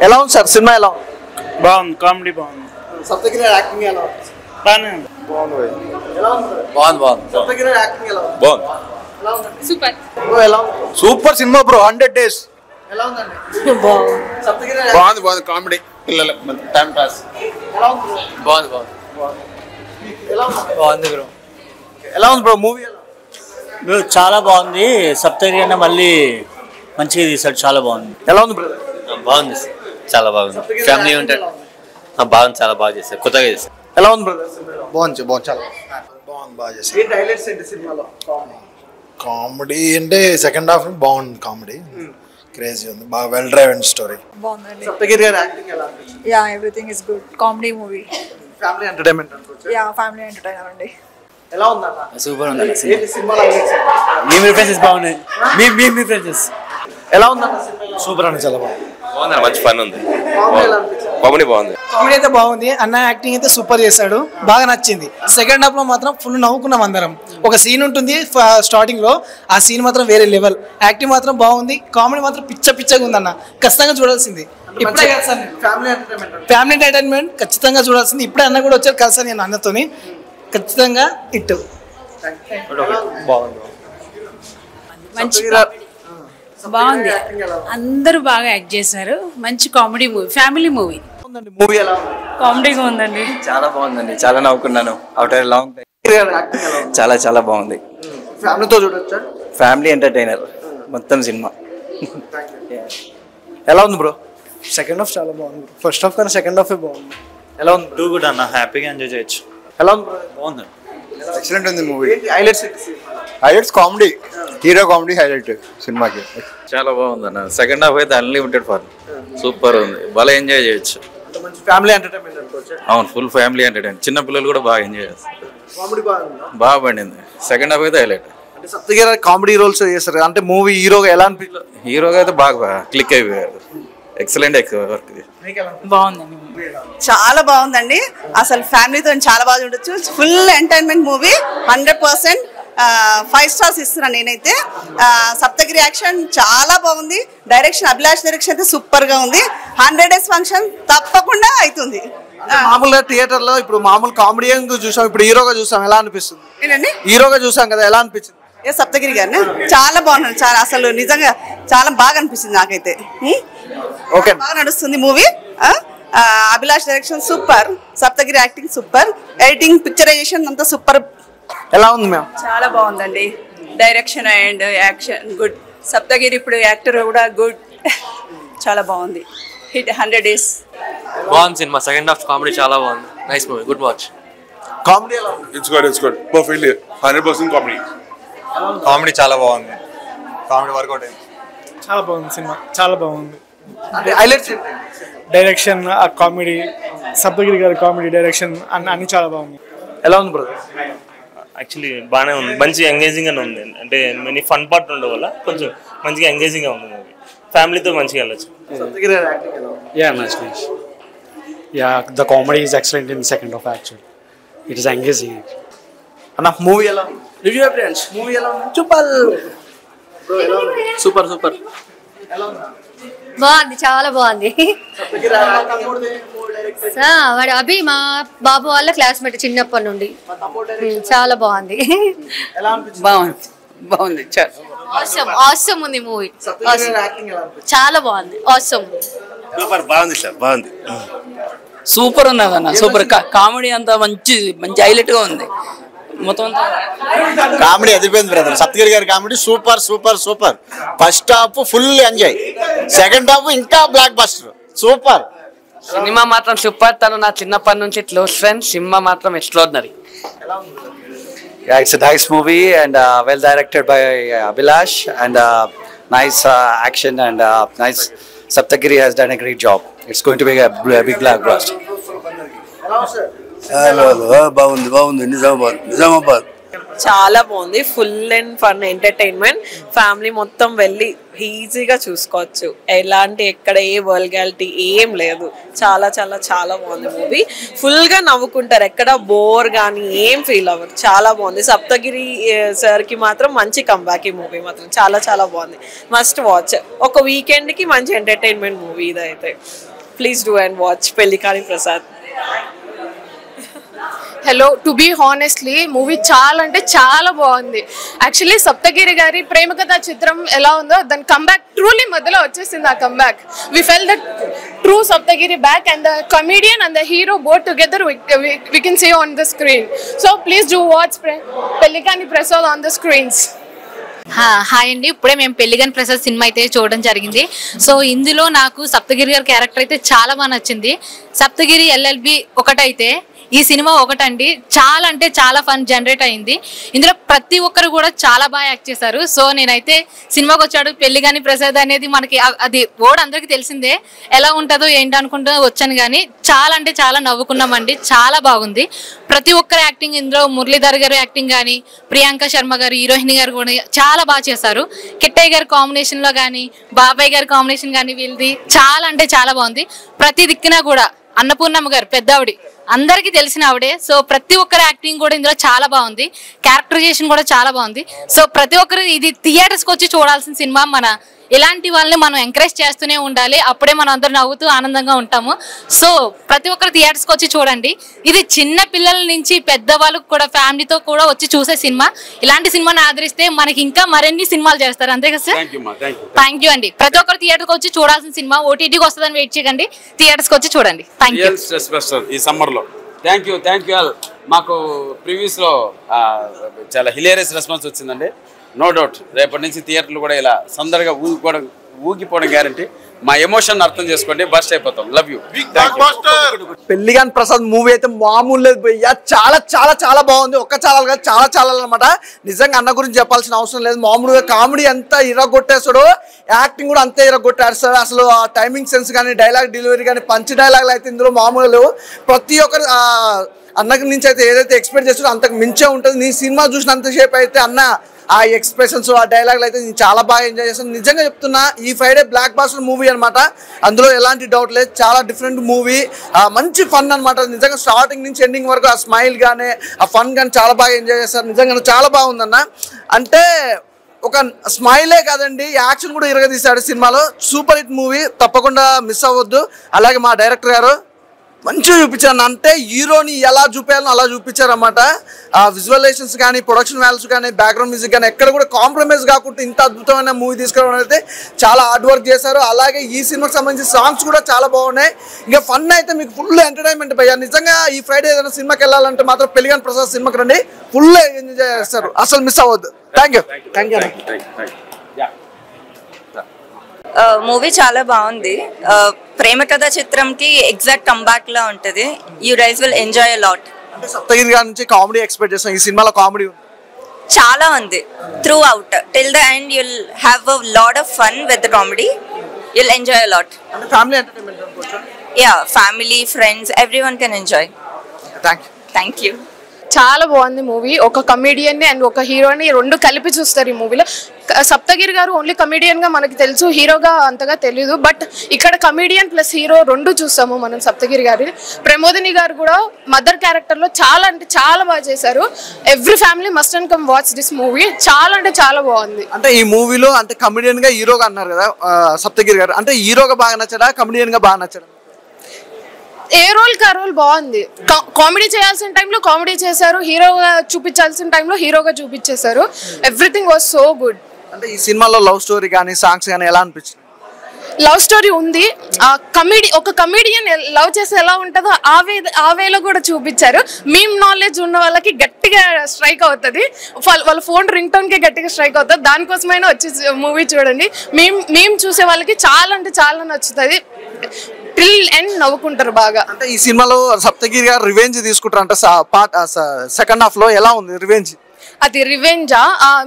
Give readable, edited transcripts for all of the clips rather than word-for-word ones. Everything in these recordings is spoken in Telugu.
ఎలా ఉంది సార్ సినిమా? ఎలా ఉంది? బాగుంది, కామెడీ బాగుంది. సప్తగిరి యాక్టింగ్ ఎలా ఉంది? బాగానే బాగుంది. ఎలా ఉంది? బాగుంది. సప్తగిరి యాక్టింగ్ ఎలా ఉంది? బాగుంది. ఎలా ఉంది? సూపర్. ఎలా ఉంది? Super cinema bro, 100 days. ఎలా ఉందండి? బాగుంది. సప్తగిరి బాగుంది కామెడీ పిల్లల టైం పాస్. ఎలా ఉంది? బాగుంది. ఎలా ఉంది? బాగుంది బ్రో. ఎలా ఉంది బ్రో మూవీ? ఎలా బ్రో చాలా బాగుంది. సప్తగిరి అన్న మళ్ళీ మంచిగా తీసాడు, చాలా బాగుంది. ఎలా ఉంది బ్రదర్? బాగుంది, చాలా బాగుంది. ఫ్యామిలీ ఉంటాడు. బాగుంది, చాలా బాగా చేశారు, కొత్తగా చేశారు. ఎలా ఉంది బ్రదర్? బాగుంది చాలా బాగుంది, బాగా చేశారు. ఏంటి హైలైట్స్ ఏంటి సినిమాలో? కామెడీ అంటే సెకండ్ హాఫ్ బాగుంది, కామెడీ క్రేజీ ఉంది, బాగా వెల్ డ్రైవెన్ స్టోరీ. బాగుందండి. సప్తగిరి గారి యాక్టింగ్ ఎలా ఉంది? Yeah, everything is good. Comedy movie. Family entertainment అనుకోవచ్చు. యా, ఫ్యామిలీ ఎంటర్టైనర్ అండి. ఎలా ఉందన్న? సూపర్ ఉంది. ఏంటి సినిమాలో హైలైట్స్? మీ రిఫరెన్సెస్ బాగున్నాయి. మీ రిఫరెన్సెస్ ఎలా ఉందన్న సినిమా? సూపర్ అండి, చాలా బాగుంది. బాగుంది, మంచి ఫన్ ఉంది. కామెడీ ఎలా అనిపించింది? కామెడీ బాగుంది. కామెడీ అయితే బాగుంది. అన్న యాక్టింగ్ అయితే సూపర్ చేశాడు, బాగా నచ్చింది. సెకండ్ హాఫ్ లో మాత్రం ఫుల్ నవ్వుకున్నాం అందరం. ఒక సీన్ ఉంటుంది స్టార్టింగ్ లో, ఆ సీన్ మాత్రం వేరే లెవెల్. యాక్టింగ్ మాత్రం బాగుంది, కామెడీ మాత్రం పిచ్చగా ఉంది అన్న. ఖచ్చితంగా చూడాల్సింది. ఇప్పుడే కలిసాను, ఫ్యామిలీ ఎంటర్టైన్మెంట్. ఫ్యామిలీ ఎంటర్టైన్మెంట్ ఖచ్చితంగా చూడాల్సింది. ఇప్పుడే అన్న కూడా వచ్చారు, కలిసాను నేను అన్నతోని. ఖచ్చితంగా ఇట్టు బాగుంది. మంచి బాగుంది. అందరూ బాగా యాక్ట్ చేశారు. మంచి comedy movie, family movie. Movie ఎలా ఉంది? కామెడీగా ఉందండి. చాలా బాగుందండి, చాలా నవ్వుకున్నాను. ఆఫ్టర్ లాంగ్ టైం యాక్టింగ్ ఎలా ఉంది? చాలా బాగుంది. ఫ్యామిలీతో చూడొచ్చా? ఫ్యామిలీ ఎంటర్టైనర్ మొత్తం సినిమా. ఎలా ఉంది బ్రో? సెకండ్ హాఫ్ చాలా బాగుంది. ఫస్ట్ హాఫ్ కన్నా సెకండ్ హాఫ్ బాగుంది. ఎలా ఉంది? టూ గుడ్ అన్న, హ్యాపీగా ఎంజాయ్ చేయొచ్చు. ఎలా ఉంది బ్రో? బాగుంది. ఎక్సలెంట్ ఉంది మూవీ. ఏంటి హైలైట్స్ ఏంటి cinema? Highlights comedy, hero comedy highlight సినిమాకి. చాలా బాగుంది అన్న. సెకండ్ హాఫ్ అయితే అన్లిమిటెడ్ ఫన్, సూపర్ ఉంది, బాగా ఎంజాయ్ చేయొచ్చు. మంచి ఫ్యామిలీ ఎంటర్టైన్మెంట్ అనుకోవచ్చు. అవును, ఫుల్ ఫ్యామిలీ ఎంటర్టైన్, చిన్న పిల్లలు కూడా బాగా ఎంజాయ్ చేస్తారు. కామెడీ బాగుందా? బాగా పండింది. సెకండ్ హాఫ్ అయితే హైలైట్. అంటే సప్తగిరి కామెడీ రోల్స్ చేస్తారు, అంటే మూవీ హీరోగా ఎలా అనిపించలేదు? హీరోగా అయితే బాగా క్లిక్ అయిపోయారు. ఎక్సలెంట్ వర్క్ ఇది. బాగుందండి. చాలా బాగుందండి. అసలు ఫ్యామిలీతో చాలా బాగా చూడొచ్చు. ఫుల్ ఎంటర్టైన్మెంట్ మూవీ, 100% 5 stars ఇస్తున్నాను నేనైతే. సప్తగిరి యాక్షన్ చాలా బాగుంది. డైరెక్షన్, అభిలాష్ డైరెక్షన్ అయితే సూపర్ గా ఉంది. 100 days ఫంక్షన్ తప్పకుండా అవుతుంది. మామూలుగా థియేటర్ లో ఇప్పుడు మామూలు కామెడీ చూసాం, ఇప్పుడు హీరోగా చూసాం, ఎలా అనిపిస్తుంది? ఏంటండి, హీరోగా చూసాం కదా, ఎలా అనిపించింది? సప్తగిరి గారిని చాలా బాగున్నాడు. చాలా అసలు నిజంగా చాలా బాగా అనిపిస్తుంది నాకైతే. ఓకే, బాగా నడుస్తుంది movie. Abhilash direction super, Saptagiri acting super, editing, picturization అంతా సూపర్. ఎలా ఉంది మ్యామ్? చాలా బాగుందండి. Direction and action good. Saptagiri ఇప్పుడు యాక్టర్ కూడా గుడ్. చాలా బాగుంది. Hit 100 days. బాగుంది సినిమా. సెకండ్ హాఫ్ కామెడీ చాలా బాగుంది. Nice movie, good watch. Comedy ఎలా ఉంది? It's good. Perfectly 100% comedy. Comedy చాలా బాగుంది, కామెడీ వర్కౌట్ అయింది. చాలా బాగుంది సినిమా, చాలా బాగుంది. అంటే హైలైట్స్ ఏంటి? డైరెక్షన్, కామెడీ, సప్తగిరి గారి కామెడీ, డైరెక్షన్ అన్ని చాలా బాగుంది. ఎలా ఉంది బ్రదర్? యాక్చువల్లీ బాగానే ఉంది, మంచి ఎంగేజింగ్ గానే ఉంది. అంటే మనీ ఫన్ పార్ట్ ఉండడం వల్ల కొంచెం మంచిగా ఎంగేజింగ్ గా ఉంది మూవీ. ఫ్యామిలీతో మంచిగా వెళ్ళచ్చు. సప్తగిరి యాక్టింగ్ ఎలా ఉంది? Yeah, nice. Yeah, the comedy is excellent in second half actually. It is engaging. అన్న మూవీ ఎలా ఉంది? Review friends. మూవీ ఎలా ఉంది? సూపర్. బ్రో ఎలా ఉంది? సూపర్. ఎలా ఉంది? బాగుంది, చాలా బాగుంది. సప్తగిరి తమ్ముడిది మూవీ డైరెక్టర్, వాడు అభి మా బాబు వాళ్ళ క్లాస్మేట్ చిన్నప్పటి నుండి. మా తమ్ముడు డైరెక్టర్ చాలా బాగుంది. ఎలా అనిపించింది? బాగుంది. ఆసమ్ ఉంది మూవీ. సప్తగిరి యాక్టింగ్ ఎలా అనిపించింది? చాలా బాగుంది. ఆసమ్. Super, బాగుంది సార్, బాగుంది. సూపర్ ఉన్నదన్న, సూపర్. కామెడీ అంతా మంచి హైలైట్ గా ఉంది మొత్తం. Comedy అదిపోయింది brother. సప్తగిరి గారి comedy super. First half full enjoy, second half ఇంకా బ్లాక్ బస్టర్, సూపర్. సినిమా మాత్రం సూపర్. తను నా చిన్నప్పటి నుంచి క్లోజ్ ఫ్రెండ్. సినిమా మాత్రం extraordinary. Yeah, it's a nice movie and well directed by Abhilash and nice action and nice. Saptagiri has done a great job. It's going to be a big blockbuster. ఎలా ఉంది సార్? బాగుంది, నిజామాబాద్. చాలా బాగుంది. Full and fun entertainment. Family మొత్తం వెళ్ళి ఈజీగా చూసుకోవచ్చు. ఎలాంటి ఎక్కడ ఏ వల్గాలిటీ ఏం లేదు. చాలా చాలా చాలా బాగుంది మూవీ. ఫుల్గా నవ్వుకుంటారు, ఎక్కడ బోర్ కానీ ఏం ఫీల్ అవ్వరు. చాలా బాగుంది. సప్తగిరి సార్కి మాత్రం మంచి కంబ్యాక్. ఈ మూవీ మాత్రం చాలా చాలా బాగుంది. Must watch. ఒక వీకెండ్కి మంచి ఎంటర్టైన్మెంట్ మూవీ ఇదైతే. Please do and watch Pellikani Prasad. Hello, to be honestly movie చాలా అంటే చాలా బాగుంది. యాక్చువల్లీ సప్తగిరి గారి ప్రేమ కథా చిత్రం ఎలా ఉందో దాని కంబ్యాక్ ట్రూలీ మధ్యలో వచ్చేసింది. ఆ comeback we fell that true Saptagiri back and the comedian and the hero both together we can see on the screen. So please do watch Pellikani Prasad on the screens. Hi అండి, ఇప్పుడే మేము పెళ్లిగాని ప్రసాద్ సినిమా అయితే చూడడం జరిగింది. సో ఇందులో నాకు సప్తగిరి గారి క్యారెక్టర్ అయితే చాలా బాగా నచ్చింది. సప్తగిరి ఎల్ఎల్బి ఒకటైతే ఈ సినిమా ఒకటండి. చాలా అంటే చాలా ఫన్ జనరేట్ అయింది. ఇందులో ప్రతి ఒక్కరు కూడా చాలా బాగా యాక్ట్ చేశారు. సో నేనైతే సినిమాకి వచ్చాడు పెళ్లిగాని ప్రసాద్ అనేది మనకి అది ఓడ్ అందరికీ తెలిసిందే, ఎలా ఉంటుందో ఏంటి అనుకుంటూ వచ్చాను. కానీ చాలా అంటే చాలా నవ్వుకున్నామండి. చాలా బాగుంది. ప్రతి ఒక్కరు యాక్టింగ్ ఇందులో మురళీధర్ గారు యాక్టింగ్ కానీ, ప్రియాంక శర్మ గారు హీరోయిన్ గారు కూడా చాలా బాగా చేశారు. కిట్టయ్య గారి కాంబినేషన్లో కానీ, బాబాయ్ గారి కాంబినేషన్ కానీ వీళ్ళది చాలా అంటే చాలా బాగుంది. ప్రతి దిక్కున కూడా అన్నపూర్ణమ్మ గారు పెద్దావిడి అందరికీ తెలిసిన ఆవిడే. సో ప్రతి ఒక్కరి యాక్టింగ్ కూడా ఇందులో చాలా బాగుంది. క్యారెక్టరైజేషన్ కూడా చాలా బాగుంది. సో ప్రతి ఒక్కరు ఇది థియేటర్స్కి వచ్చి చూడాల్సిన సినిమా. మన ఇలాంటి వాళ్ళని మనం ఎంకరేజ్ చేస్తూనే ఉండాలి, అప్పుడే మనం అందరూ నవ్వుతూ ఆనందంగా ఉంటాము. సో ప్రతి ఒక్కరు థియేటర్స్కి వచ్చి చూడండి. ఇది చిన్న పిల్లల నుంచి పెద్దవాళ్ళకు కూడా ఫ్యామిలీతో కూడా వచ్చి చూసే సినిమా. ఇలాంటి సినిమాని ఆదరిస్తే మనకి ఇంకా మరిన్ని సినిమాలు చేస్తారు. అంతే కదా సార్? థ్యాంక్ యూ అండి. ప్రతి ఒక్కరు థియేటర్కి వచ్చి చూడాల్సిన సినిమా. ఓటీటీకి వస్తుందని వెయిట్ చేయకండి, థియేటర్స్కి వచ్చి చూడండి. Thank you. ఈ సమ్మర్లో థ్యాంక్ యూ ఆల్. మాకు ప్రీవియస్లో చాలా హిలేరియస్ రెస్పాన్స్ వచ్చిందండి. నో డౌట్ రేపటి నుంచి థియేటర్లు కూడా ఇలా సందడిగా ఊగిపోవడం గ్యారంటీ. మా ఎమోషన్ అర్థం చేసుకోండి, బస్ట్ అయిపోతాం. Love you. Pellikani Prasad movie అయితే మామూలు లేదు భయ్యా. చాలా చాలా చాలా బాగుంది. ఒక్క ఛానల్ కాదు, చాలా ఛానల్ అనమాట. నిజంగా అన్న గురించి చెప్పాల్సిన అవసరం లేదు. మామూలుగా కామెడీ ఎంత ఇరగొట్టేస్తాడో యాక్టింగ్ కూడా అంతే ఇరగొట్టేస్తాడు. అసలు ఆ టైమింగ్ సెన్స్ కానీ, డైలాగ్ డెలివరీ కానీ, పంచ్ డైలాగులు అయితే ఇందులో మామూలు లేవు. ప్రతి ఒక్కరు అన్నకి నుంచి అయితే ఏదైతే ఎక్స్పెక్ట్ చేస్తాడో అంతకు మించే ఉంటుంది. నీ సినిమా చూసినంతసేపు అయితే అన్న ఆ ఎక్స్ప్రెషన్స్, ఆ డైలాగులు అయితే నేను చాలా బాగా ఎంజాయ్ చేస్తాను. నిజంగా చెప్తున్నా, ఈ ఫ్రైడే బ్లాక్ బాస్టర్ మూవీ అనమాట. అందులో ఎలాంటి డౌట్ లేదు. చాలా డిఫరెంట్ మూవీ, మంచి ఫన్ అనమాట. నిజంగా స్టార్టింగ్ నుంచి ఎండింగ్ వరకు ఆ స్మైల్ కానీ, ఆ ఫన్ కానీ చాలా బాగా ఎంజాయ్ చేస్తారు. నిజంగా చాలా బాగుందన్న. అంటే ఒక స్మైలే కాదండి, యాక్షన్ కూడా ఇరగదీశాడు సినిమాలో. సూపర్ హిట్ మూవీ, తప్పకుండా మిస్ అవ్వద్దు. అలాగే మా డైరెక్టర్ గారు మంచిగా చూపించారు. అంటే హీరోని ఎలా చూపించాలో అలా చూపించారన్నమాట. ఆ విజువలైజేషన్స్ కానీ, ప్రొడక్షన్ వాల్యూస్ కానీ, బ్యాక్గ్రౌండ్ మ్యూజిక్ కానీ ఎక్కడ కూడా కాంప్రమైజ్ కాకుండా ఇంత అద్భుతమైన మూవీ తీసుకురావడం అయితే చాలా హార్డ్ వర్క్ చేశారు. అలాగే ఈ సినిమాకి సంబంధించిన సాంగ్స్ కూడా చాలా బాగున్నాయి. ఇంకా ఫన్ అయితే మీకు ఫుల్ ఎంటర్టైన్మెంట్ భయ్యా. నిజంగా ఈ ఫ్రైడే ఏదైనా సినిమాకి వెళ్ళాలంటే మాత్రం పెళ్లిగాని ప్రసాద్ సినిమాకి రండి, ఫుల్ ఎంజాయ్ చేస్తారు. అసలు మిస్ అవ్వద్దు. Thank you. మూవీ చాలా బాగుంది. ప్రేమ కథ చిత్రంకి ఎగ్జాక్ట్ కంబ్యాక్ లా ఉంటుంది. You guys will enjoy a lot. అంటే సప్తగిరి గారి నుంచి కామెడీ ఎక్స్పెక్ట్ చేస్తాం. ఈ సినిమాలో కామెడీ చాలా ఉంది. Through out till the end you'll have a lot of fun with the comedy. You'll enjoy a lot. అంటే ఫ్యామిలీ ఎంటర్టైన్మెంట్ అనుకోవచ్చా? Yeah, family, friends, everyone can enjoy. Thank you. చాలా బాగుంది మూవీ. ఒక కమెడియన్ అండ్ ఒక హీరోని రెండు కలిపి చూస్తారు ఈ మూవీలో. సప్తగిరి గారు ఓన్లీ కమెడియన్ గా మనకి తెలుసు, హీరోగా అంతగా తెలియదు. బట్ ఇక్కడ కమెడియన్ ప్లస్ హీరో రెండు చూస్తాము మనం సప్తగిరి గారి. ప్రమోదిని గారు కూడా మదర్ క్యారెక్టర్ లో చాలా అంటే చాలా బాగా చేశారు. Every family must and come watch this movie. చాలా అంటే చాలా బాగుంది. అంటే ఈ మూవీలో అంటే కమెడియన్ గా హీరోగా అన్నారు కదా సప్తగిరి గారు, అంటే హీరోగా బాగా నచ్చడా, కమెడియన్ గా బాగా నచ్చడా? ఏ రోల్ కా రోల్ బాగుంది. కామెడీ చేయాల్సిన టైంలో కామెడీ చేశారు, హీరోగా చూపించాల్సిన టైంలో హీరోగా చూపించేశారు. Everything was so good. అంటే ఈ సినిమాలో లవ్ స్టోరీ కానీ, సాంగ్స్ కానీ ఎలా అనిపించింది? లవ్ స్టోరీ ఉంది. ఒక కమెడియన్ లవ్ చేస్తే ఎలా ఉంటుందో ఆ వేలో కూడా చూపించారు. మీమ్ నాలెడ్జ్ ఉన్న వాళ్ళకి గట్టిగా స్ట్రైక్ అవుతుంది. వాళ్ళ ఫోన్ రింగ్ టోన్ కి గట్టిగా స్ట్రైక్ అవుతుంది. దానికోసమైనా వచ్చి మూవీ చూడండి. మీమ్ చూసే వాళ్ళకి చాలా అంటే చాలా నచ్చుతుంది. టిల్ ఎండ్ నవ్వుకుంటారు బాగా. అంటే ఈ సినిమాలో సప్తగిరి గారు రివెంజ్ తీసుకుంటారు. అంటే సెకండ్ హాఫ్ లో ఎలా ఉంది రివెంజ్? అది రివెంజా?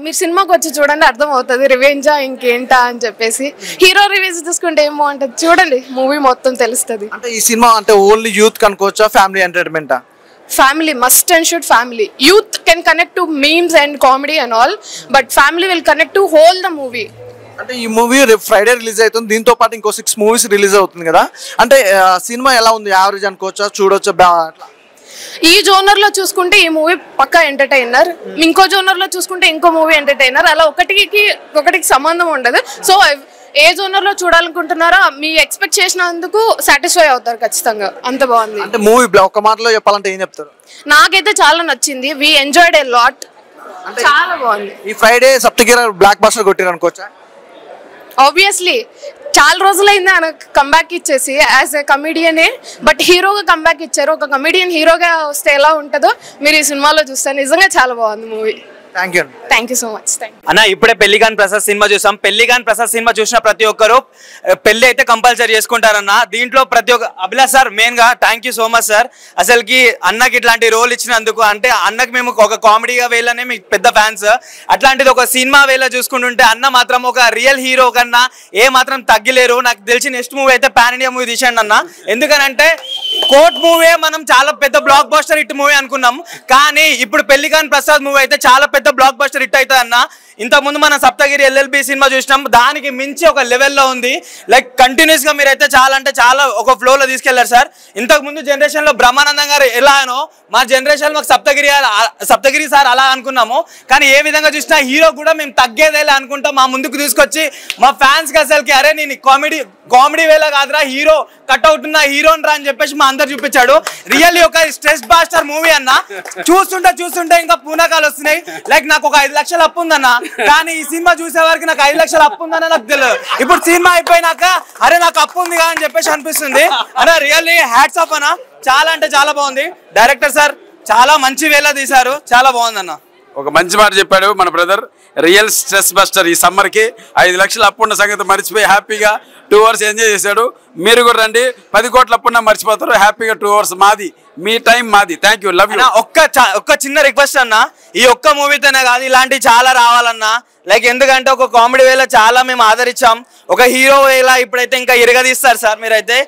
మీరు సినిమాకి వచ్చి చూడండి, అర్థం అవుతుంది రివెంజా ఇంకేంటా అని చెప్పేసి. హీరో రివెంజ్ తీసుకుంటే ఏమో అంటే చూడండి, మూవీ మొత్తం తెలుస్తుంది. అంటే ఈ సినిమా అంటే ఓన్లీ యూత్ కనుకోవచ్చా, family ఎంటర్టైన్మెంటా? family, must and should family. Youth can connect to memes and comedy and all, but family will connect to whole the movie. అంటే ఈ మూవీ రేపు ఫ్రైడే రిలీజ్ అవుతుంది, దీంతో పాటు ఇంకో 6 మూవీస్ రిలీజ్ అవుతుంది కదా, అంటే సినిమా ఎలా ఉంది, యావరేజ్ అనుకోవచ్చా, చూడొచ్చా? అట్లా ఈ జోనర్ లో చూసుకుంటే ఈ మూవీ పక్కా ఎంటర్టైనర్, ఇంకో జోనర్ లో చూసుకుంటే ఇంకో మూవీ ఎంటర్టైనర్, అలా ఒకటికి సంబంధం ఉండదు. సో ఏ జోనర్ లో చూడాలనుకుంటున్నారో మీ ఎక్స్పెక్ట్ చేసినందుకు సాటిస్ఫై అవుతారు ఖచ్చితంగా. అంత బాగుంది. అంటే మూవీ ఒక మాటలో చెప్పాలంటే ఏం చెప్తారు? నాకైతే చాలా నచ్చింది. We enjoyed a lot. చాలా బాగుంది. ఈ ఫ్రైడే సప్తగిరి బ్లాక్ బస్టర్ కొట్టారు అనుకోవచ్చా? ఆబ్వియస్లీ చాలా రోజులైంది ఆయన కంబ్యాక్ ఇచ్చేసి యాజ్ ఎ కమిడియనే, బట్ హీరోగా కంబ్యాక్ ఇచ్చారు. ఒక కమిడియన్ హీరోగా వస్తే ఎలా ఉంటుందో మీరు ఈ సినిమాలో చూస్తారు. నిజంగా చాలా బాగుంది movie. Thank you so much. అన్న ఇప్పుడే పెళ్లిగాన్ ప్రసాద్ సినిమా చూసాం. పెళ్లిగాన్ ప్రసాద్ సినిమా చూసిన ప్రతి ఒక్కరు పెళ్లి అయితే కంపల్సరీ చేసుకుంటారన్న. దీంట్లో ప్రతి ఒక్క అభిలాష్ సార్ మెయిన్ గా thank you so much sir. అసలుకి అన్నకి ఇట్లాంటి రోల్ ఇచ్చినందుకు, అంటే అన్నకి మేము ఒక కామెడీగా వేళనే మీకు పెద్ద ఫ్యాన్స్, అట్లాంటిది ఒక సినిమా వేళ చూసుకుంటుంటే అన్న మాత్రం ఒక రియల్ హీరో కన్నా ఏ మాత్రం తగ్గిలేరు. నాకు తెలిసి నెక్స్ట్ మూవీ అయితే పాన్ ఇండియా మూవీ తీసేయండి అన్న. ఎందుకనంటే కోర్ట్ మూవీ మనం చాలా పెద్ద బ్లాక్ బస్టర్ హిట్ మూవీ అనుకున్నాం, కానీ ఇప్పుడు పెళ్లిగాన్ ప్రసాద్ మూవీ అయితే చాలా పెద్ద బ్లాక్ బస్టర్ హిట్ అవుతుంది అన్న. ఇంతకుముందు మనం సప్తగిరి ఎల్ఎల్బి సినిమా చూసినాం, దానికి మించి ఒక లెవెల్లో ఉంది. లైక్ కంటిన్యూస్ గా మీరైతే చాలా అంటే చాలా ఒక ఫ్లోలో తీసుకెళ్లారు సార్. ఇంతకు ముందు జనరేషన్ లో బ్రహ్మానందం గారు ఎలానో మా జనరేషన్ మాకు సప్తగిరి సార్ అలా అనుకున్నాము, కానీ ఏ విధంగా చూసినా హీరో కూడా మేము తగ్గేదేలా అనుకుంటాం మా ముందుకు తీసుకొచ్చి మా ఫ్యాన్స్ కి అసలుకి అరే నేను కామెడీ వేళ కాదురా హీరో కట్అవుట్ ఉన్న హీరోని రా అని చెప్పేసి మా అందరు చూపించాడు. రియల్లీ ఒక స్ట్రెస్ బాస్టర్ మూవీ అన్న. చూస్తుంటే ఇంకా పూనకాలు వస్తున్నాయి. లైక్ నాకు ఒక 5 లక్షలు అప్పు ఉందన్న, కానీ ఈ సినిమా చూసే వరకు నాకు 5 లక్షలు అప్పు ఉందన్న నాకు తెలియదు. ఇప్పుడు సినిమా అయిపోయినాక అరే నాకు అప్పు ఉంది అని చెప్పేసి అనిపిస్తుంది అన్న. రియల్లీ హ్యాట్స్ ఆఫ్ అన్న, చాలా అంటే చాలా బాగుంది. డైరెక్టర్ సార్ చాలా మంచి వేళ తీశారు, చాలా బాగుందన్న. ఒక మంచి మాట చెప్పాడు మన బ్రదర్. Real stress buster. ఈ సమ్మర్ కి 5 లక్షలు అప్పున్న సంగతి మర్చిపోయి హ్యాపీగా 2 అవర్స్ ఎంజాయ్ చేశాడు. మీరు కూడా రండి, 10 కోట్ల అప్పున్న మర్చిపోతారు, హ్యాపీగా 2 అవర్స్ మాది, మీ టైం మాది. Thank you, love you. ఒక్క చిన్న రిక్వెస్ట్ అన్న, ఈ ఒక్క మూవీతోనే కాదు ఇలాంటివి చాలా రావాలన్నా. లైక్ ఎందుకంటే ఒక కామెడీ వేళ చాలా మేము ఆదరించాం, ఒక హీరో వేళ ఇప్పుడైతే ఇంకా ఇరగదీస్తారు సార్. మీరైతే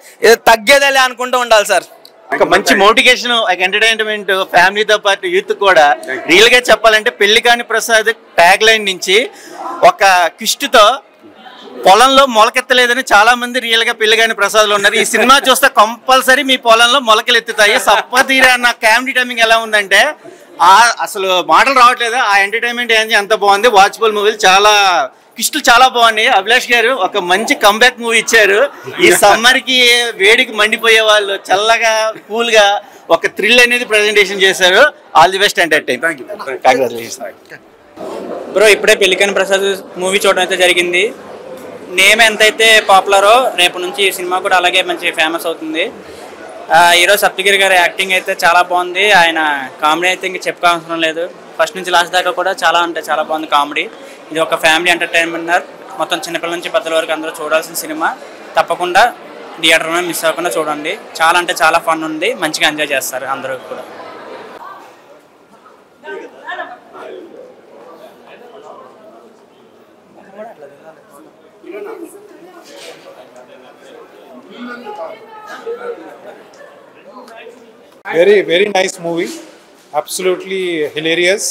తగ్గేదేలే అనుకుంటూ ఉండాలి సార్. ఒక మంచి మోటివేషన్, ఎంటర్టైన్మెంట్ ఫ్యామిలీతో పాటు యూత్ కూడా. రియల్ గా చెప్పాలంటే పెళ్లిగాని ప్రసాద్ ట్యాగ్ లైన్ నుంచి ఒక కిష్టుతో పొలంలో మొలకెత్తలేదని చాలా మంది రియల్ గా పెళ్లిగాని ప్రసాద్లో ఉన్నారు. ఈ సినిమా చూస్తే కంపల్సరీ మీ పొలంలో మొలకలు ఎత్తుతాయి. సప్పతీరా అన్న కామెడీ టైమింగ్ ఎలా ఉందంటే అసలు మాటలు రావట్లేదు. ఆ ఎంటర్టైన్మెంట్ ఎంత బాగుంది. వాచబుల్ మూవీలు చాలా కిష్టులు చాలా బాగున్నాయి. అభిలాష్ గారు ఒక మంచి కంబ్యాక్ మూవీ ఇచ్చారు. ఈ సమ్మర్ కి వేడికి మండిపోయే వాళ్ళు చల్లగా కూల్ గా ఒక థ్రిల్ అనేది ప్రెజెంటేషన్ చేశారు. All the best entertain. Bro ఇప్పుడే పెళ్లిగాని ప్రసాద్ మూవీ చూడడం అయితే జరిగింది. నేమ్ ఎంతైతే పాపులరో రేపు నుంచి ఈ సినిమా కూడా అలాగే మంచి ఫేమస్ అవుతుంది. ఈరోజు సప్తగిరి గారి యాక్టింగ్ అయితే చాలా బాగుంది. ఆయన కామెడీ అయితే ఇంక చెప్పుకోవాల్సిన లేదు. ఫస్ట్ నుంచి లాస్ట్ దాకా కూడా చాలా అంటే చాలా బాగుంది కామెడీ. ఇది ఒక ఫ్యామిలీ ఎంటర్టైన్మెంట్, మొత్తం చిన్నపిల్లల నుంచి పెద్దల వరకు అందరూ చూడాల్సిన సినిమా. తప్పకుండా థియేటర్లో మిస్ అవ్వకుండా చూడండి. చాలా అంటే చాలా ఫన్ ఉంది, మంచిగా ఎంజాయ్ చేస్తారు అందరూ కూడా. Very nice movie, absolutely hilarious.